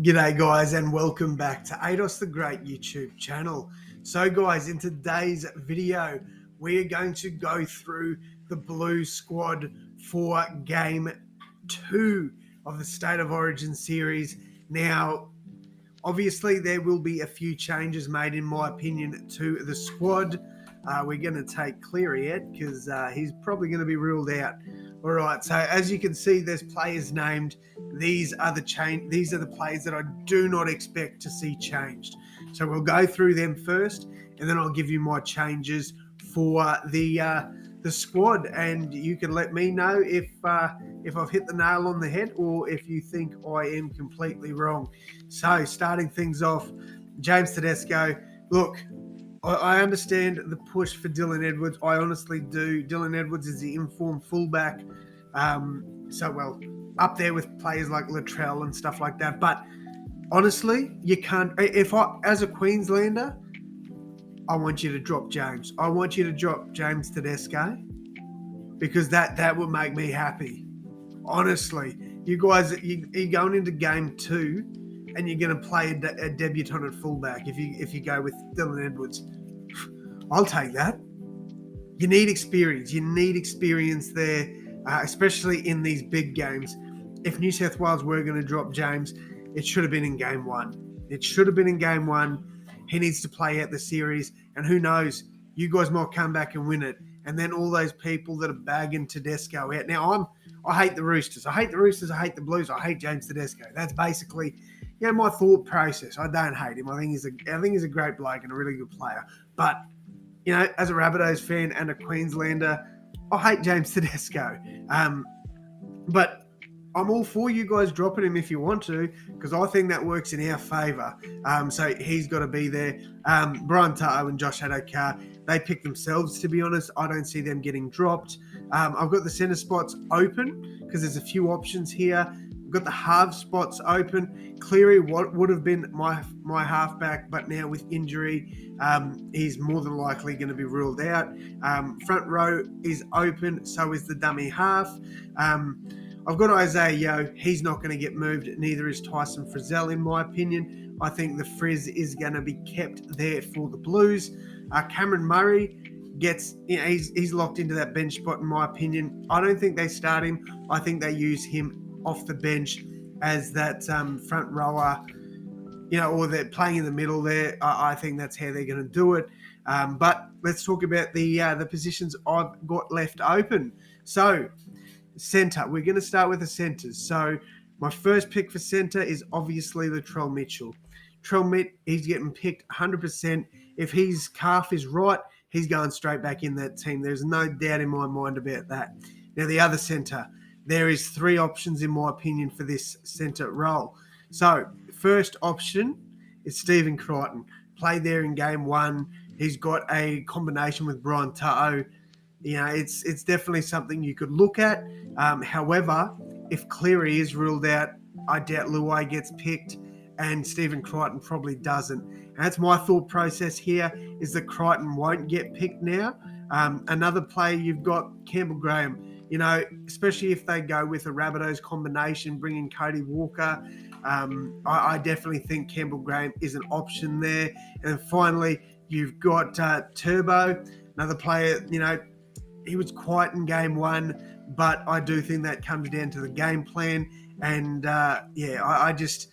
G'day guys and welcome back to AdosTheGreat YouTube channel. So guys, in today's video, we are going to go through the Blues squad for Game 2 of the State of Origin series. Now, obviously there will be a few changes made in my opinion to the squad. We're going to take Cleary out because he's probably going to be ruled out. All right, so as you can see, there's players named. These are the players that I do not expect to see changed. So we'll go through them first, and then I'll give you my changes for the squad, and you can let me know if I've hit the nail on the head or if you think I am completely wrong. So starting things off, James Tedesco. Look, I understand the push for Dylan Edwards. I honestly do. Dylan Edwards is the informed fullback. Up there with players like Latrell and stuff like that. But honestly, you can't. As a Queenslander, I want you to drop James. I want you to drop James Tedesco because that would make me happy. Honestly, you guys, you're going into game 2 and you're going to play a debutant at fullback if you go with Dylan Edwards. I'll take that. You need experience. You need experience there, especially in these big games. If New South Wales were going to drop James, it should have been in game 1. It should have been in game 1. He needs to play out the series, and who knows, you guys might come back and win it. And then all those people that are bagging Tedesco out. Now, I hate the Roosters. I hate the Blues. I hate James Tedesco. That's basically, my thought process. I don't hate him. I think he's a great bloke and a really good player. But as a Rabbitohs fan and a Queenslander, I hate James Tedesco. But I'm all for you guys dropping him if you want to, because I think that works in our favour. So he's got to be there. Brian Tato and Josh ADDO-CARR, they pick themselves, to be honest. I don't see them getting dropped. I've got the centre spots open because there's a few options here. I've got the half spots open. Cleary would have been my halfback, but now with injury, he's more than likely going to be ruled out. Front row is open, so is the dummy half. I've got Isaiah Yeo. He's not going to get moved. Neither is Tyson Frizzell, in my opinion. I think the Frizz is going to be kept there for the Blues. Cameron Murray he's locked into that bench spot, in my opinion. I don't think they start him. I think they use him off the bench as that front rower, or they're playing in the middle there. I think that's how they're going to do it. But let's talk about the positions I've got left open. So, centre. We're going to start with the centres. So my first pick for centre is obviously Latrell Mitchell. He's getting picked 100%. If his calf is right, he's going straight back in that team. There's no doubt in my mind about that. Now, the other centre. There is 3 options, in my opinion, for this centre role. So first option is Stephen Crichton. Played there in game 1. He's got a combination with Brian Tato. It's definitely something you could look at. However, if Cleary is ruled out, I doubt Luai gets picked and Stephen Crichton probably doesn't. And that's my thought process here, is that Crichton won't get picked now. Another player you've got, Campbell Graham. Especially if they go with a Rabbitohs combination, bringing Cody Walker. I definitely think Campbell Graham is an option there. And finally, you've got Turbo, another player, he was quiet in game 1, but I do think that comes down to the game plan. And I just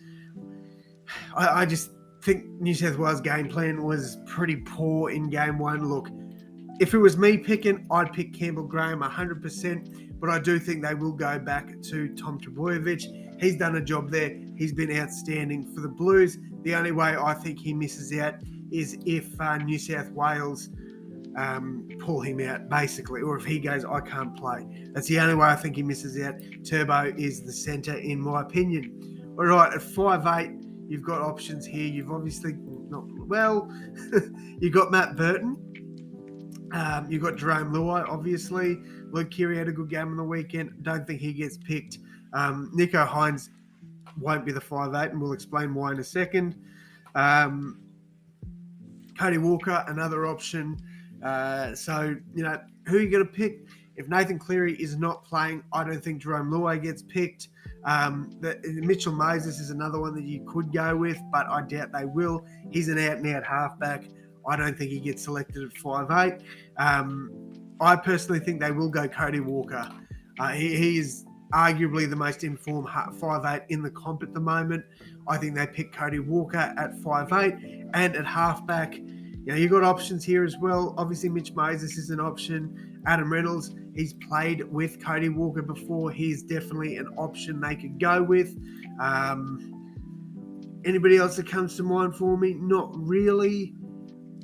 think New South Wales game plan was pretty poor in game 1. Look, if it was me picking, I'd pick Campbell Graham 100%, but I do think they will go back to Tom Trbojevic. He's done a job there. He's been outstanding for the Blues. The only way I think he misses out is if New South Wales pull him out, basically, or if he goes, I can't play. That's the only way I think he misses out. Turbo is the centre, in my opinion. All right, at 5'8", you've got options here. You've obviously you've got Matt Burton. You've got Jerome Luai, obviously. Luke Keary had a good game on the weekend. Don't think he gets picked. Nico Hines won't be the 5'8", and we'll explain why in a second. Cody Walker, another option. Who are you going to pick? If Nathan Cleary is not playing, I don't think Jerome Luai gets picked. Mitchell Moses is another one that you could go with, but I doubt they will. He's an out-and-out halfback. I don't think he gets selected at 5'8". I personally think they will go Cody Walker. He is arguably the most informed 5'8" in the comp at the moment. I think they pick Cody Walker at 5'8", and at halfback, you've got options here as well. Obviously, Mitch Moses is an option. Adam Reynolds, he's played with Cody Walker before. He's definitely an option they could go with. Anybody else that comes to mind for me? Not really.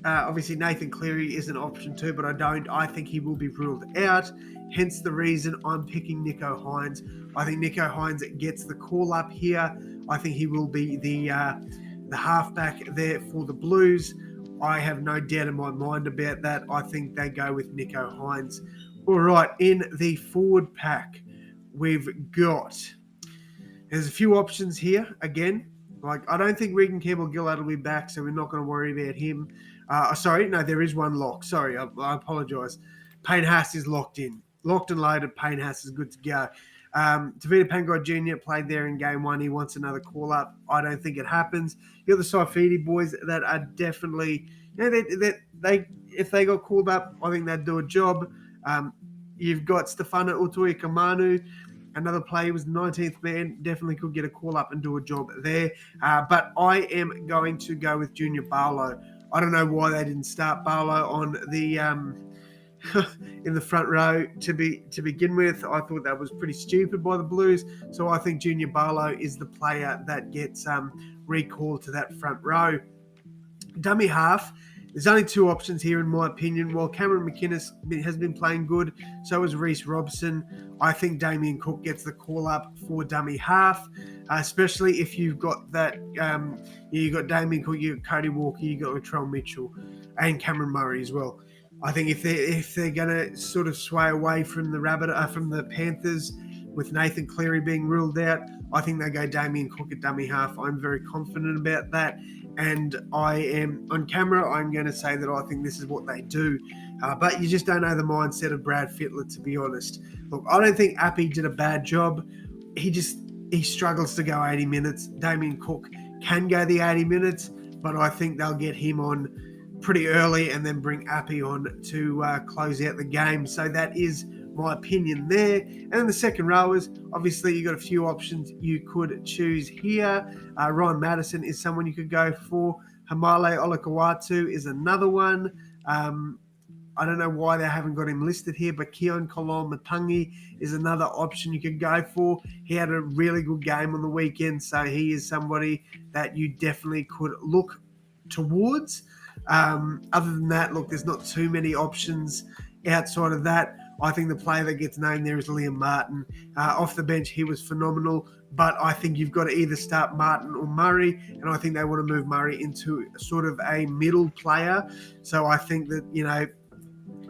Obviously, Nathan Cleary is an option too, but I think he will be ruled out. Hence the reason I'm picking Nicho Hynes. I think Nicho Hynes gets the call up here. I think he will be the halfback there for the Blues. I have no doubt in my mind about that. I think they go with Nicho Hynes. All right, in the forward pack, we've got... There's a few options here. Again, I don't think Regan Campbell-Gillard will be back, so we're not going to worry about him. There is one lock. Sorry, I apologise. Payne Haas is locked in. Locked and loaded, Payne Haas is good to go. Tavita Pangai Jr. played there in game one. He wants another call-up. I don't think it happens. You got the Saifidi boys that are definitely... if they got called up, I think they'd do a job. You've got Stefano Utoi-Kamanu. Another player was 19th man, definitely could get a call up and do a job there. But I am going to go with Junior Barlow. I don't know why they didn't start Barlow on the in the front row to begin with. I thought that was pretty stupid by the Blues. So I think Junior Barlow is the player that gets recalled to that front row. Dummy half. There's only two options here, in my opinion. While Cameron McInnes has been playing good, so has Reece Robson. I think Damien Cook gets the call-up for dummy half, especially if you've got that. You've got Damien Cook, you've got Cody Walker, you've got Latrell Mitchell, and Cameron Murray as well. I think if they're going to sort of sway away from the Panthers, with Nathan Cleary being ruled out, I think they go Damien Cook at dummy half. I'm very confident about that. And I am, on camera, I'm going to say that I think this is what they do. But you just don't know the mindset of Brad Fittler, to be honest. Look, I don't think Appy did a bad job. He struggles to go 80 minutes. Damien Cook can go the 80 minutes, but I think they'll get him on pretty early and then bring Appy on to close out the game. So that is my opinion there. And then the second rowers, obviously you got a few options you could choose here. Ryan Madison is someone you could go for. Hamale Olakawatu is another one. I don't know why they haven't got him listed here, but Keon Kolon-Matangi is another option you could go for. He had a really good game on the weekend, so he is somebody that you definitely could look towards. Other than that, look, there's not too many options outside of that. I think the player that gets named there is Liam Martin. Off the bench, he was phenomenal, but I think you've got to either start Martin or Murray, and I think they want to move Murray into sort of a middle player. So I think that,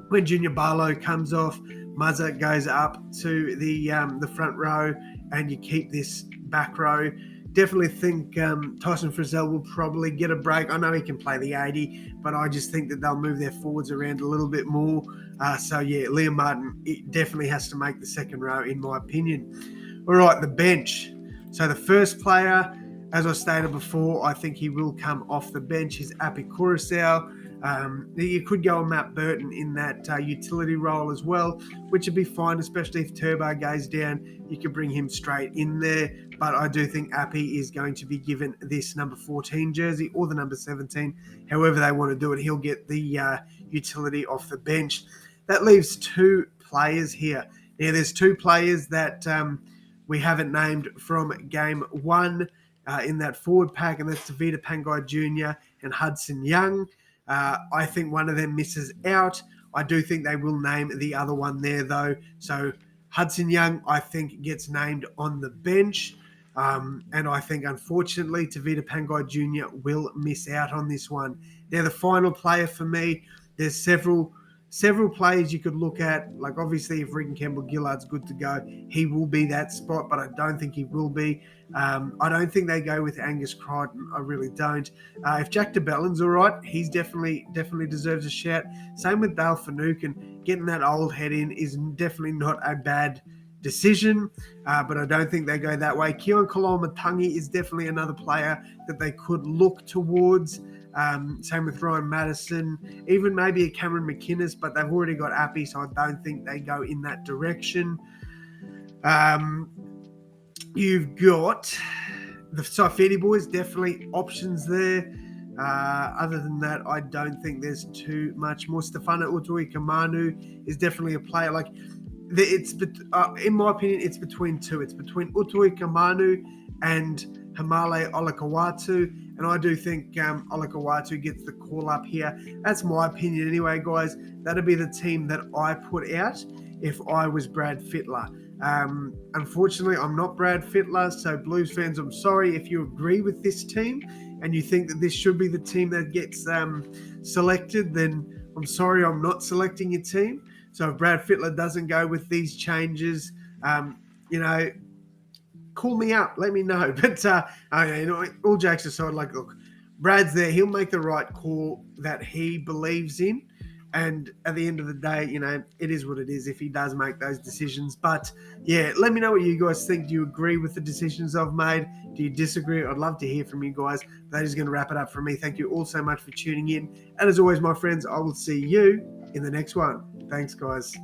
when Junior Barlow comes off, Muzza goes up to the front row, and you keep this back row. Definitely think Tyson Frizzell will probably get a break. I know he can play the 80, but I just think that they'll move their forwards around a little bit more. Liam Martin, it definitely has to make the second row, in my opinion. All right, the bench. So the first player, as I stated before, I think he will come off the bench, is Api Kurasau. You could go on Matt Burton in that utility role as well, which would be fine, especially if Turbo goes down. You could bring him straight in there. But I do think Appy is going to be given this number 14 jersey or the number 17. However they want to do it, he'll get the utility off the bench. That leaves two players here. Now, there's two players that we haven't named from game one in that forward pack, and that's Tavita Pangai Jr. and Hudson Young. I think one of them misses out. I do think they will name the other one there, though. So Hudson Young, I think, gets named on the bench. And I think, unfortunately, Tavita Pangai Jr. will miss out on this one. Now, the final player for me, there's several players you could look at. Like, obviously, if Regan Campbell-Gillard's good to go, he will be that spot, but I don't think he will be. I don't think they go with Angus Crichton. I really don't. If Jack DeBellin's all right, he's definitely deserves a shout. Same with Dale Finucane. Getting that old head in is definitely not a bad decision, but I don't think they go that way. Keon Kalamatangi is definitely another player that they could look towards. Same with Ryan Madison, even maybe a Cameron McInnes, but they've already got Appy, so I don't think they go in that direction. You've got the Saifidi boys, definitely options there. Other than that, I don't think there's too much more. Stefano Utui Kamanu is definitely a player. Like, it's in my opinion, it's between two. It's between Utui Kamanu and Hamale Olakawatu. And I do think Olakawatu gets the call up here. That's my opinion anyway, guys. That'd be the team that I put out if I was Brad Fittler. Unfortunately, I'm not Brad Fittler, so Blues fans, I'm sorry if you agree with this team and you think that this should be the team that gets selected, then I'm sorry I'm not selecting your team. So if Brad Fittler doesn't go with these changes, call me up, let me know. But all jokes aside, like, look, Brad's there. He'll make the right call that he believes in. And at the end of the day, it is what it is if he does make those decisions. But yeah, let me know what you guys think. Do you agree with the decisions I've made? Do you disagree? I'd love to hear from you guys. That is going to wrap it up for me. Thank you all so much for tuning in. And as always, my friends, I will see you in the next one. Thanks, guys.